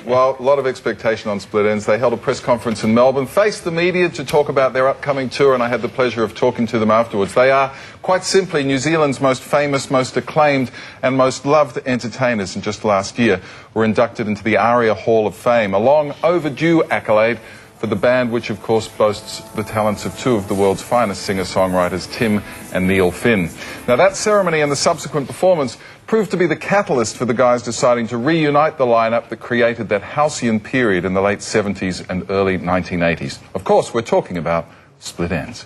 Well, a lot of expectation on Split Enz. They held a press conference in Melbourne, faced the media to talk about their upcoming tour, and I had the pleasure of talking to them afterwards. They are, quite simply, New Zealand's most famous, most acclaimed and most loved entertainers, and just last year were inducted into the ARIA Hall of Fame, a long overdue accolade for the band, which of course boasts the talents of two of the world's finest singer-songwriters, Tim and Neil Finn. Now that ceremony and the subsequent performance proved to be the catalyst for the guys deciding to reunite the lineup that created that halcyon period in the late 70s and early 1980s. Of course, we're talking about Split Enz.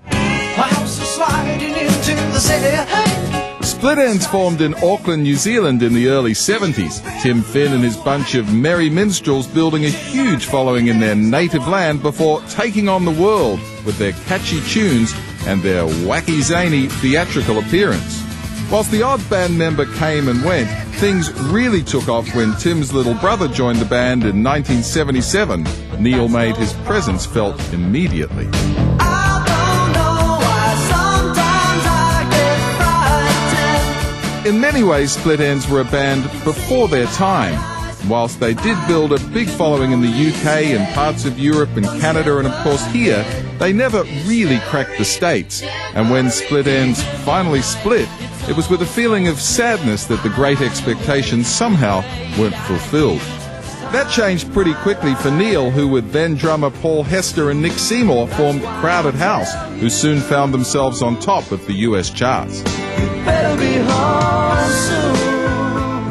My house is sliding into the sea. Split Enz formed in Auckland, New Zealand in the early 70s. Tim Finn and his bunch of merry minstrels building a huge following in their native land before taking on the world with their catchy tunes and their wacky, zany theatrical appearance. Whilst the odd band member came and went, things really took off when Tim's little brother joined the band in 1977. Neil made his presence felt immediately. In many ways, Split Enz were a band before their time. Whilst they did build a big following in the UK and parts of Europe and Canada and of course here, they never really cracked the States. And when Split Enz finally split, it was with a feeling of sadness that the great expectations somehow weren't fulfilled. That changed pretty quickly for Neil, who with then drummer Paul Hester and Nick Seymour formed Crowded House, who soon found themselves on top of the US charts.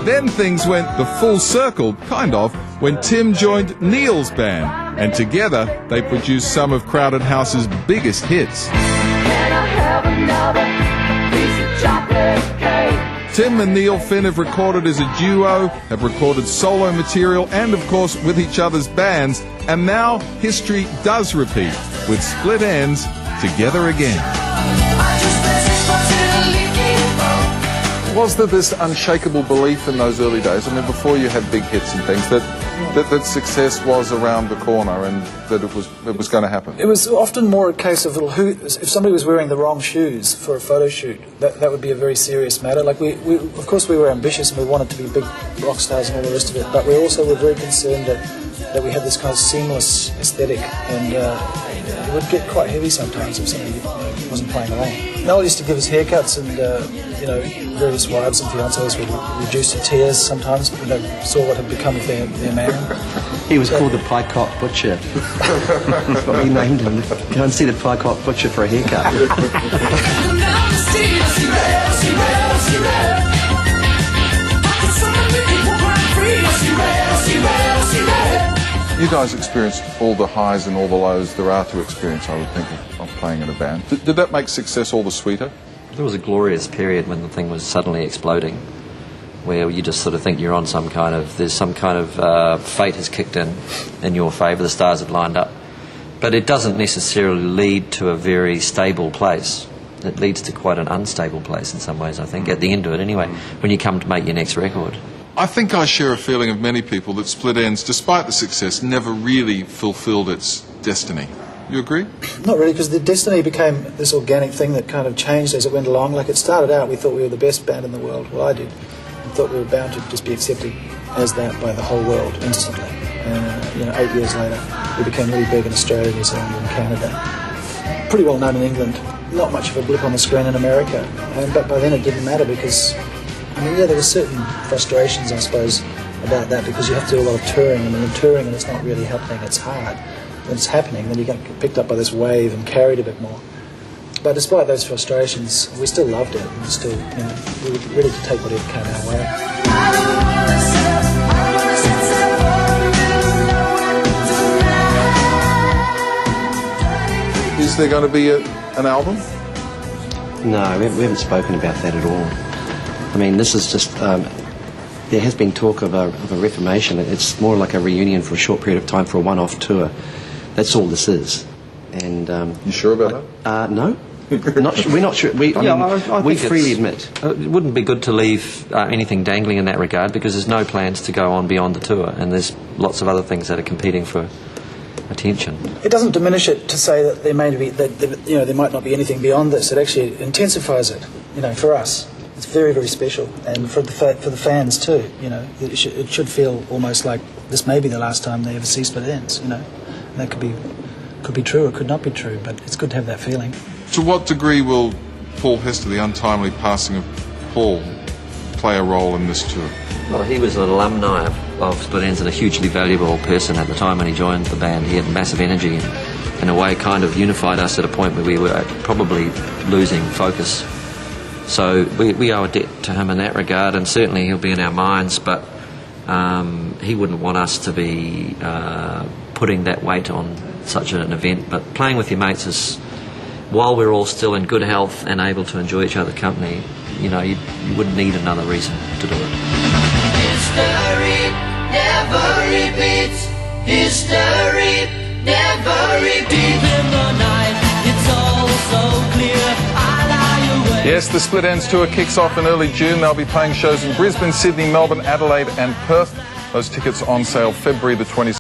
Then things went the full circle, kind of, when Tim joined Neil's band, and together they produced some of Crowded House's biggest hits. Can I have another piece of chocolate cake? Tim and Neil Finn have recorded as a duo, have recorded solo material, and of course with each other's bands, and now history does repeat, with Split Enz together again. Was there this unshakable belief in those early days, I mean, before you had big hits and things, that success was around the corner and that it was going to happen? It was often more a case of if somebody was wearing the wrong shoes for a photo shoot, that would be a very serious matter. Like of course we were ambitious and we wanted to be big rock stars and all the rest of it, but we also were very concerned that we had this kind of seamless aesthetic, and it would get quite heavy sometimes if somebody wasn't playing along. Noel used to give us haircuts, and various wives and fiancés would reduce to tears sometimes when they saw what had become of their man. He was called the Pie-Cock Butcher. That's what we named him. Go and see the Pie-Cock Butcher for a haircut. You guys experienced all the highs and all the lows there are to experience, I would think, of playing in a band. Did that make success all the sweeter? There was a glorious period when the thing was suddenly exploding, where you just sort of think you're on there's some kind of fate has kicked in your favour, the stars have lined up. But it doesn't necessarily lead to a very stable place. It leads to quite an unstable place in some ways, I think, at the end of it anyway, when you come to make your next record. I think I share a feeling of many people that Split Enz, despite the success, never really fulfilled its destiny. You agree? Not really, because the destiny became this organic thing that kind of changed as it went along. Like it started out, we thought we were the best band in the world. Well, I did. I thought we were bound to just be accepted as that by the whole world instantly. 8 years later, we became really big in Australia, New Zealand and Canada. Pretty well known in England. Not much of a blip on the screen in America. But by then it didn't matter because, there were certain frustrations, I suppose, about that, because you have to do a lot of touring. And when you're touring and it's not really happening, it's hard. When it's happening, then you get picked up by this wave and carried a bit more. But despite those frustrations, we still loved it. And still, we were ready to take whatever came our way. Is there going to be an album? No, we haven't spoken about that at all. I mean, this is just, there has been talk of a reformation. It's more like a reunion for a short period of time for a one-off tour. That's all this is. And you sure about that? No. We're not sure. We freely admit. It wouldn't be good to leave anything dangling in that regard, because there's no plans to go on beyond the tour, and there's lots of other things that are competing for attention. It doesn't diminish it to say that there might not be anything beyond this. It actually intensifies it, for us. It's very, very special, and for the fans too. You know, it should feel almost like this may be the last time they ever see Split Enz. You know, and that could be true or could not be true, but it's good to have that feeling. To what degree will Paul Hester, the untimely passing of Paul, play a role in this tour? Well, he was an alumni of Split Enz and a hugely valuable person at the time when he joined the band. He had massive energy and, in a way, kind of unified us at a point where we were probably losing focus. So we owe a debt to him in that regard, and certainly he'll be in our minds, but he wouldn't want us to be putting that weight on such an event. But playing with your mates is, while we're all still in good health and able to enjoy each other's company, you know, you wouldn't need another reason to do it. History never repeats. History never repeats. Deep in the night, it's all so clear. I lie awake. Yes, the Split Enz tour kicks off in early June. They'll be playing shows in Brisbane, Sydney, Melbourne, Adelaide and Perth. Those tickets on sale February the 26th.